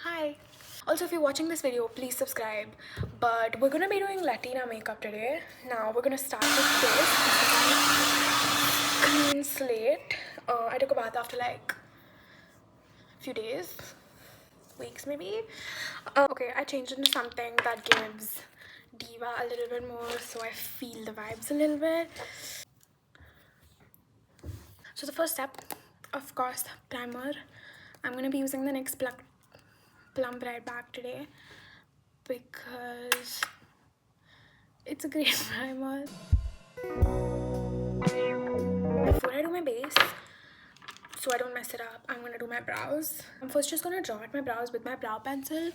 Hi. Also, if you're watching this video, please subscribe. But we're gonna be doing Latina makeup today. Now we're gonna start with this. Clean slate. I took a bath after like a few days, weeks maybe. Okay, I changed into something that gives diva a little bit more, so I feel the vibes a little bit. So the first step, of course, primer. I'm gonna be using the NYX Plum Bright Bag today because it's a great primer. Before I do my base, so I don't mess it up, I'm gonna do my brows. I'm first just gonna draw out my brows with my brow pencil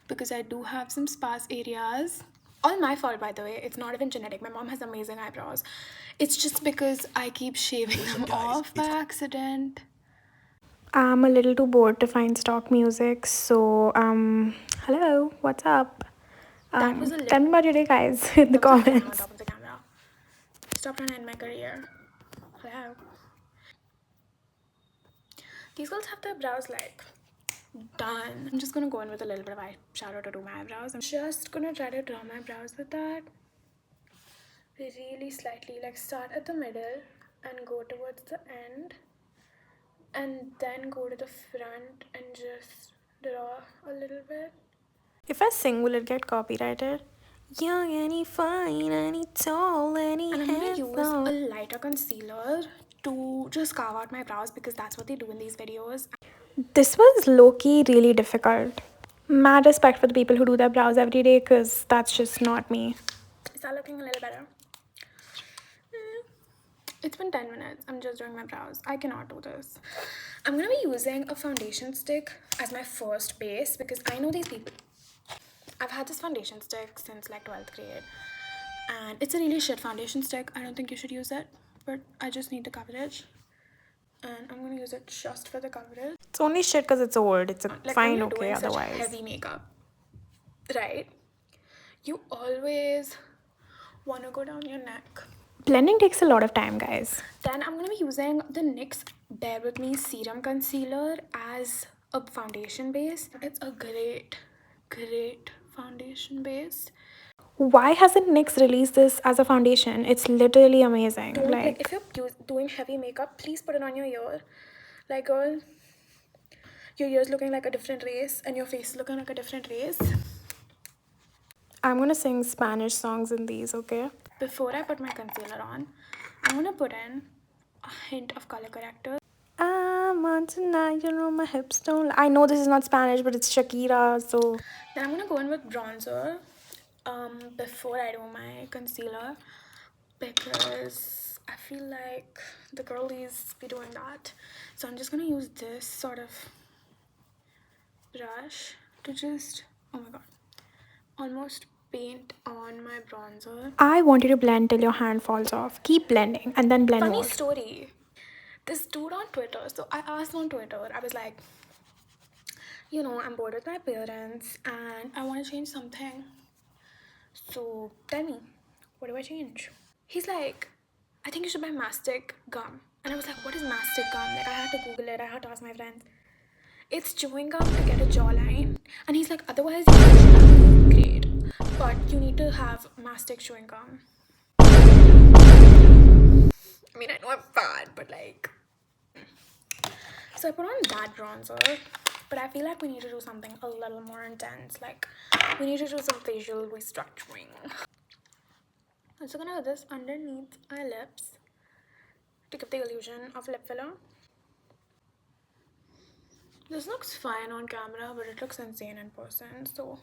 because I do have some sparse areas. All my fault, by the way. It's not even genetic. My mom has amazing eyebrows. It's just because I keep shaving them off by accident. I'm a little too bored to find stock music, so hello, what's up? That was a tell me about your day, guys, in the comments. On top of the camera. Stop trying to end my career. Hello. These girls have their brows like done. I'm just gonna go in with a little bit of eyeshadow to do my eyebrows. I'm just gonna try to draw my brows with that. Really slightly, like start at the middle and go towards the end. And then go to the front and just draw a little bit. If I sing, will it get copyrighted? Young, any fine, any tall, any handsome. And I'm gonna use a lighter concealer to just carve out my brows because that's what they do in these videos. This was low-key really difficult. Mad respect for the people who do their brows every day because that's just not me. Is that looking a little better? It's been 10 minutes. I'm just doing my brows. I cannot do this. I'm gonna be using a foundation stick as my first base because I know these people. I've had this foundation stick since like 12th grade and it's a really shit foundation stick. I don't think you should use it, but I just need the coverage and I'm gonna use it just for the coverage. It's only shit because it's old. It's like fine, okay, otherwise. Such heavy makeup, right? You always want to go down your neck. Blending takes a lot of time, guys. Then I'm going to be using the NYX Bear With Me Serum Concealer as a foundation base. It's a great foundation base. Why hasn't NYX released this as a foundation? It's literally amazing. Like if you're doing heavy makeup, please put it on your ear. Like, girl, your ear's looking like a different race and your face is looking like a different race. I'm gonna sing Spanish songs in these, okay? Before I put my concealer on, I'm gonna put in a hint of color corrector. I'm on tonight, you know my hips don't lie. I know this is not Spanish, but it's Shakira, so. Then I'm gonna go in with bronzer before I do my concealer because I feel like the girlies be doing that. So I'm just gonna use this sort of brush to just, oh my god, almost paint on my bronzer. I want you to blend till your hand falls off. Keep blending and then blend more. Funny story. This dude on Twitter, so I asked on Twitter, I was like, you know, I'm bored with my parents and I want to change something. So tell me, what do I change? He's like, I think you should buy mastic gum. And I was like, what is mastic gum? Like, I had to Google it, I had to ask my friends. It's chewing gum to get a jawline. And he's like, otherwise you should be great. But you need to have mastic chewing gum. I mean, I know I'm fat, but like. So I put on that bronzer. But I feel like we need to do something a little more intense. Like, we need to do some facial restructuring. I'm also gonna do this underneath my lips to give the illusion of lip filler. This looks fine on camera, but it looks insane in person. So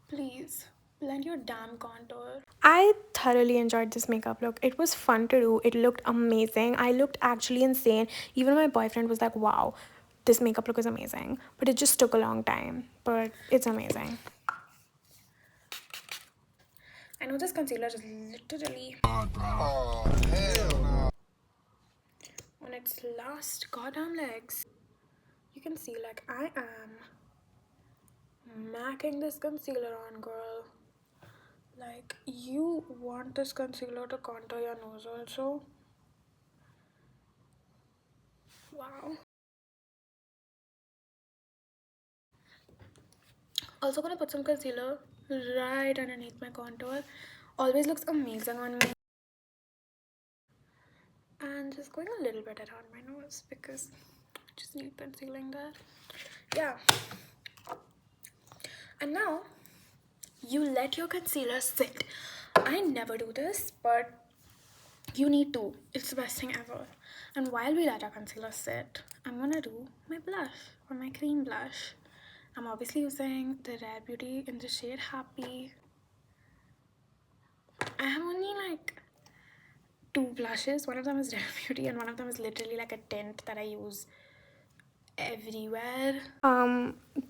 please blend your damn contour. I thoroughly enjoyed this makeup look. It was fun to do. It looked amazing. I looked actually insane. Even my boyfriend was like, wow, this makeup look is amazing. But it just took a long time. But it's amazing. I know this concealer is literally on its last goddamn legs. You can see like I am macking this concealer on, girl. Like, you want this concealer to contour your nose also? Wow. Also gonna put some concealer right underneath my contour. Always looks amazing on me. And just going a little bit around my nose because I just need concealing there. Yeah. And now you let your concealer sit. I never do this, but you need to. It's the best thing ever. And while we let our concealer sit, I'm gonna do my blush or my cream blush. I'm obviously using the Rare Beauty in the shade Happy. I have only like two blushes. One of them is Rare Beauty and one of them is literally like a tint that I use everywhere.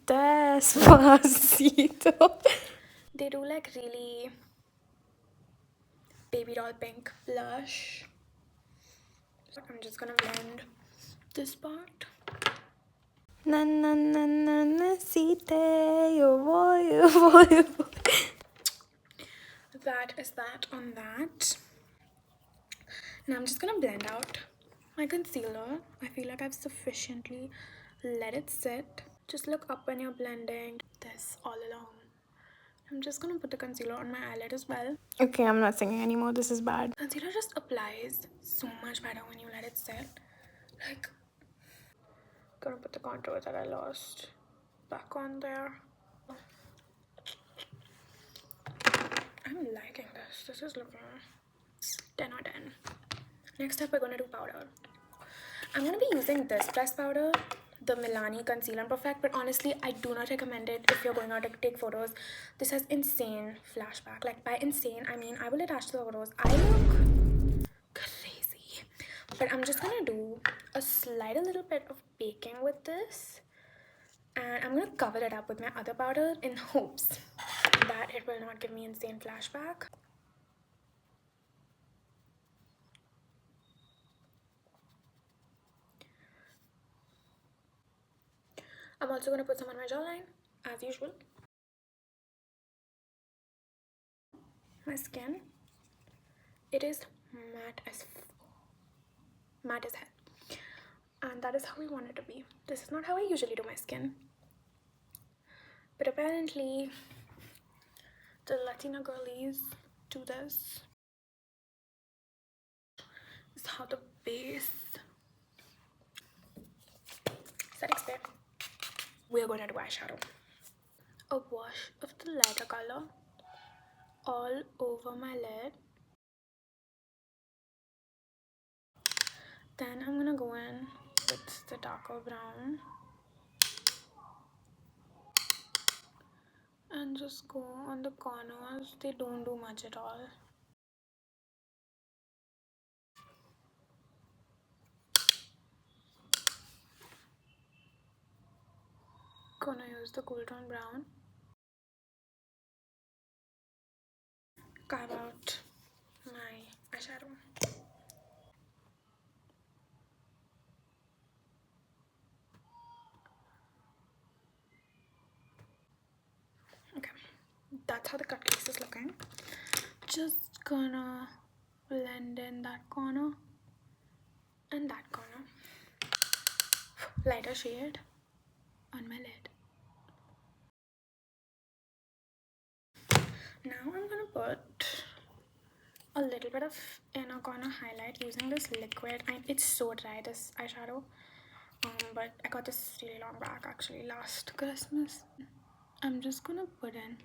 Despacito. They do like really baby doll pink blush. I'm just gonna blend this part. Na na na na na yo voy. That is that on that. Now I'm just gonna blend out my concealer. I feel like I've sufficiently let it sit. Just look up when you're blending this all along. I'm just gonna put the concealer on my eyelid as well. Okay, I'm not singing anymore. This is bad. Concealer just applies so much better when you let it sit. Like, gonna put the contour that I lost back on there. I'm liking this. This is looking 10 out of 10. Next up, we're gonna do powder. I'm gonna be using this pressed powder, the Milani Conceal and Perfect, but honestly, I do not recommend it if you're going out to take photos. This has insane flashback. Like, by insane, I mean I will attach the photos. I look crazy. But I'm just gonna do a little bit of baking with this. And I'm gonna cover it up with my other powder in hopes that it will not give me insane flashback. I'm also gonna put some on my jawline, as usual. My skin, it is matte as hell, and that is how we want it to be. This is not how I usually do my skin, but apparently the Latina girlies do this. This is how the base setting spray. We're gonna do eyeshadow. A wash of the lighter color all over my lid. Then I'm gonna go in with the darker brown and just go on the corners. They don't do much at all. Gonna use the cool tone brown. Carve out my eyeshadow. Okay, that's how the cut crease is looking. Just gonna blend in that corner and that corner. Lighter shade on my lid. Now I'm gonna put a little bit of inner corner highlight using this liquid. It's so dry, this eyeshadow, but I got this really long back actually last Christmas. I'm just gonna put in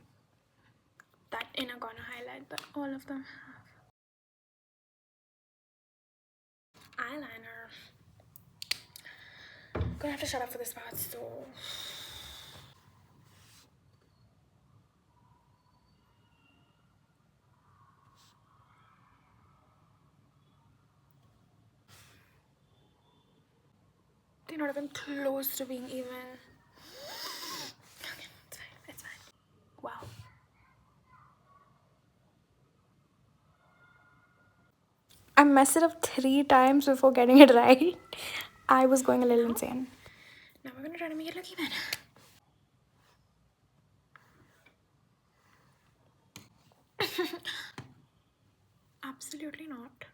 that inner corner highlight that all of them have. Eyeliner. Gonna have to shut up for this part, so they're not even close to being even. Okay, it's fine, it's fine. Wow. I messed it up 3 times before getting it right. I was going a little insane. Now we're gonna try to make it look even. Absolutely not.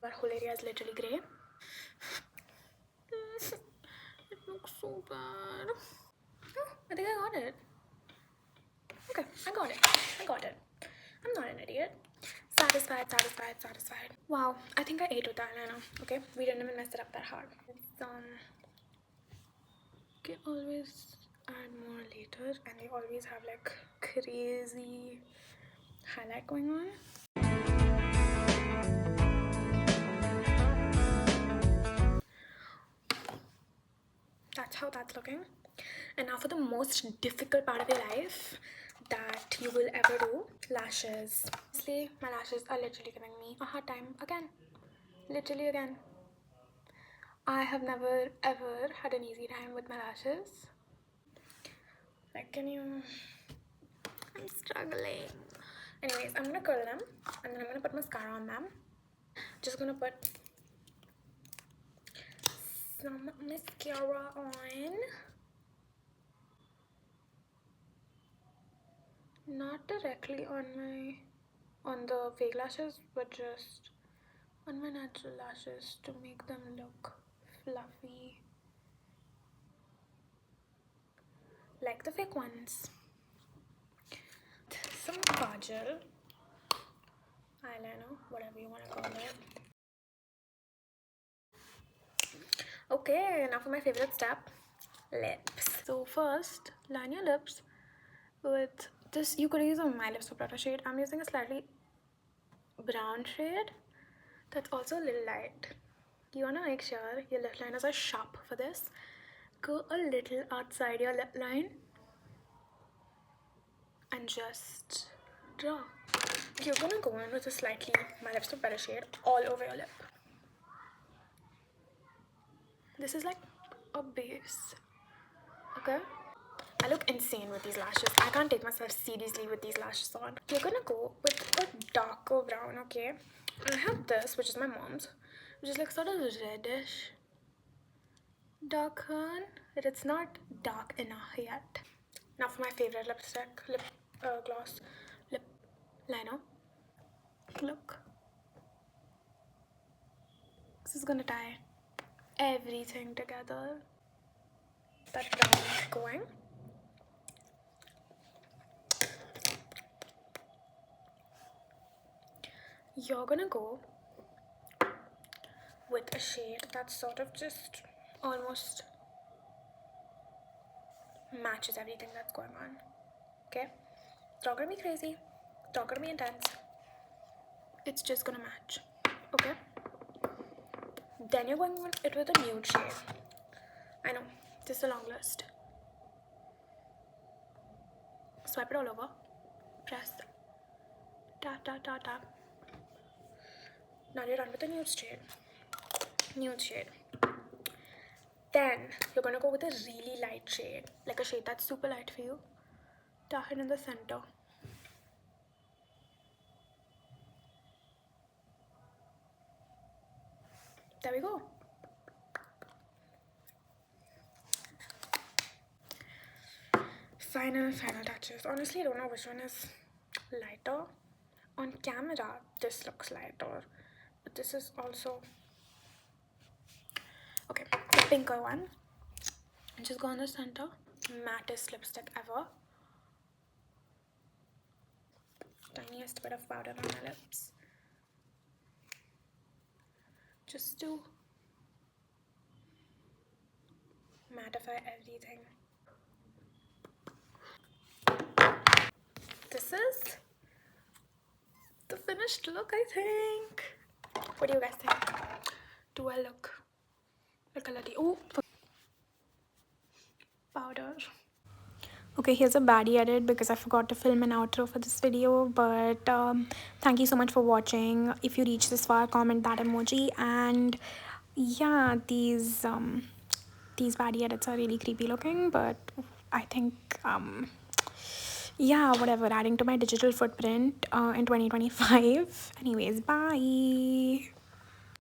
Our whole area is literally grey. It looks so bad. Oh, I think I got it. Okay, I got it. I got it. I'm not an idiot. Satisfied, satisfied, satisfied. Wow, I think I ate with that eyeliner. Okay, we didn't even mess it up that hard. Can always add more later, and they always have like crazy highlight going on. That's how that's looking. And now for the most difficult part of your life that you will ever do, lashes. Honestly, my lashes are literally giving me a hard time again. Literally again. I have never ever had an easy time with my lashes. Like, can you... I'm struggling. Anyways, I'm gonna curl them and then I'm gonna put mascara on them. Just gonna put some mascara on. Not directly on the fake lashes, but just on my natural lashes to make them look fluffy like the fake ones. Some kajal, eyeliner, whatever you want to call it. Okay, now for my favorite step, lips. So first, line your lips with this. You could use a My Lips Vibrato shade. I'm using a slightly brown shade that's also a little light. You want to make sure your lip liners are sharp for this. Go a little outside your lip line and just draw. You're gonna go in with a slightly My Lips Vibrato shade all over your lip. This is like a base, okay? I look insane with these lashes. I can't take myself seriously with these lashes on. You're gonna go with a darker brown, okay? I have this, which is my mom's, which is like sort of reddish dark one, but it's not dark enough yet. Now for my favorite lipstick, gloss, lip liner. Look. This is gonna tie everything together. That brown is going. You're gonna go with a shade that sort of just almost matches everything that's going on. Okay? It's not gonna be crazy. It's not gonna be intense. It's just gonna match. Okay? Then you're going it with a nude shade. I know, this is a long list. Swipe it all over. Press. Tap, tap, tap, tap. Now you're done with the nude shade. Nude shade. Then you're gonna go with a really light shade, like a shade that's super light for you. Tap it in the center. There we go. Final touches. Honestly, I don't know which one is lighter. On camera, this looks lighter, but this is also okay. The pinker one. Just go on the center. Mattest lipstick ever. Tiniest bit of powder on my lips. Just to mattify everything. This is the finished look, I think. What do you guys think? Do I look like a lady? Oh, powder. Okay, here's a baddie edit because I forgot to film an outro for this video, but thank you so much for watching. If you reach this far, comment that emoji. And yeah, these baddie edits are really creepy looking, but I think yeah, whatever, adding to my digital footprint in 2025. Anyways, bye.